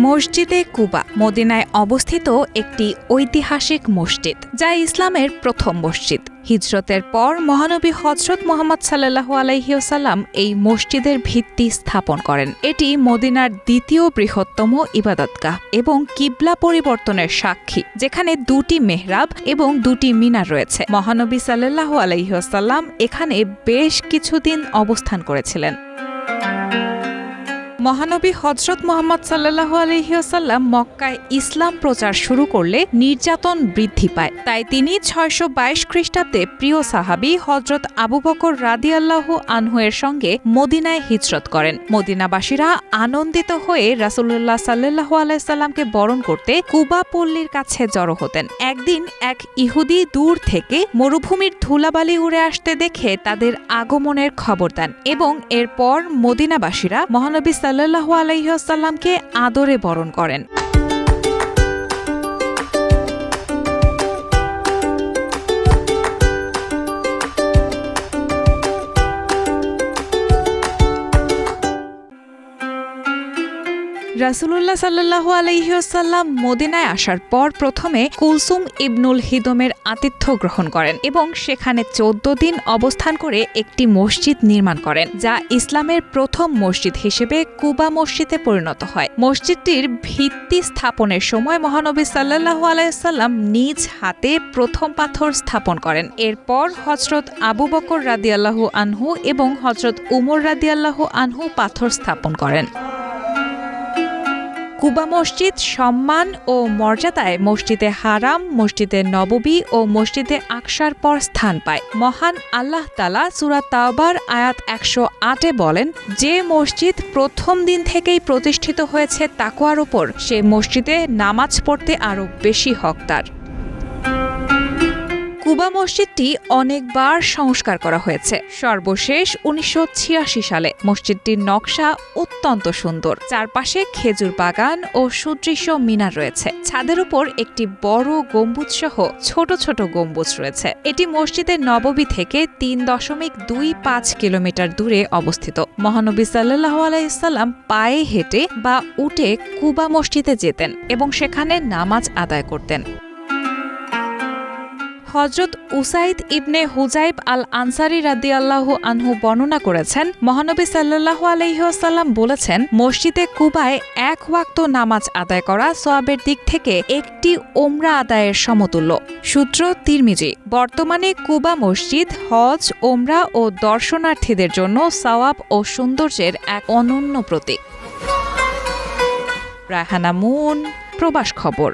মসজিদে কুবা মদিনায় অবস্থিত একটি ঐতিহাসিক মসজিদ, যা ইসলামের প্রথম মসজিদ। হিজরতের পর মহানবী হযরত মুহাম্মদ সাল্লাল্লাহু আলাইহি ওয়াসাল্লাম এই মসজিদের ভিত্তি স্থাপন করেন। এটি মদিনার দ্বিতীয় বৃহত্তম ইবাদতগাহ এবং কিবলা পরিবর্তনের সাক্ষী, যেখানে দুটি মেহরাব এবং দুটি মিনার রয়েছে। মহানবী সাল্লাল্লাহু আলাইহি ওয়াসাল্লাম এখানে বেশ কিছুদিন অবস্থান করেছিলেন। মহানবী হযরত মুহাম্মদ সাল্লাল্লাহু আলাইহি ওয়াসাল্লাম মক্কায় ইসলাম প্রচার শুরু করলে নির্যাতন বৃদ্ধি পায়। তাই তিনি ৬২২ খ্রিস্টাব্দে প্রিয় সাহাবী হযরত আবু বকর রাদিয়াল্লাহু আনহু এর সঙ্গে মদিনায় হিজরত করেন। মদিনাবাসীরা আনন্দিত হয়ে রাসূলুল্লাহ সাল্লাল্লাহু আলাইহি সাল্লামকে বরণ করতে কুবা পল্লীর কাছে জড়ো হতেন। একদিন এক ইহুদি দূর থেকে মরুভূমির ধুলাবালি উড়ে আসতে দেখে তাদের আগমনের খবর দেন এবং এরপর মদিনাবাসীরা মহানবী সাল্লাল্লাহু আলাইহি ওয়াসাল্লামকে আদরে বরণ করেন। রাসূলুল্লাহ সাল্লাল্লাহু আলাইহি ওয়াসাল্লাম মদিনায় আসার পর প্রথমে কুলসুম ইবনুল হিদমের আতিথ্য গ্রহণ করেন এবং সেখানে ১৪ দিন অবস্থান করে একটি মসজিদ নির্মাণ করেন, যা ইসলামের প্রথম মসজিদ হিসেবে কুবা মসজিদে পরিণত হয়। মসজিদটির ভিত্তি স্থাপনের সময় মহানবী সাল্লাল্লাহু আলাইহি ওয়াসাল্লাম নিজ হাতে প্রথম পাথর স্থাপন করেন। এরপর হযরত আবু বকর রাদিয়াল্লাহু আনহু এবং হযরত উমর রাদিয়াল্লাহু আনহু পাথর স্থাপন করেন। কুবা মসজিদ সম্মান ও মর্যাদায় মসজিদে হারাম, মসজিদে নববী ও মসজিদে আকসার পর স্থান পায়। মহান আল্লাহ তাআলা সূরা তাওবার আয়াত ১০৮-এ বলেন, যে মসজিদ প্রথম দিন থেকেই প্রতিষ্ঠিত হয়েছে তাকওয়ার উপর, সে মসজিদে নামাজ পড়তে আরও বেশি হকদার। কুবা মসজিদটি অনেকবার সংস্কার করা হয়েছে। সর্বশেষ ১৯৮৬ সালে মসজিদটির নকশা অত্যন্ত সুন্দর। চারপাশে খেজুর বাগান ও সুদৃশ্য মিনার রয়েছে। ছাদের উপর একটি বড় গম্বুজ সহ ছোট ছোট গম্বুজ রয়েছে। এটি মসজিদে নববী থেকে ৩.২৫ কিলোমিটার দূরে অবস্থিত। মহানবী সাল্লাল্লাহু আলাইহি ওয়াসাল্লাম পায়ে হেঁটে বা উটে কুবা মসজিদে যেতেন এবং সেখানে নামাজ আদায় করতেন। হযরত উসাইদ ইবনে হুজাইব আল আনসারী রাদিয়াল্লাহু আনহু বর্ণনা করেছেন, মহানবী সাল্লাল্লাহু আলাইহি ওয়াসাল্লাম বলেছেন, মসজিদে কুবায় এক ওয়াক্ত নামাজ আদায় করা সওয়াবের দিক থেকে একটি ওমরা আদায়ের সমতুল্য। সূত্র তিরমিজি। বর্তমানে কুবা মসজিদ হজ, ওমরা ও দর্শনার্থীদের জন্য সওয়াব ও সৌন্দর্যের এক অনন্য প্রতীক। রায়হানা মুন, প্রবাস খবর।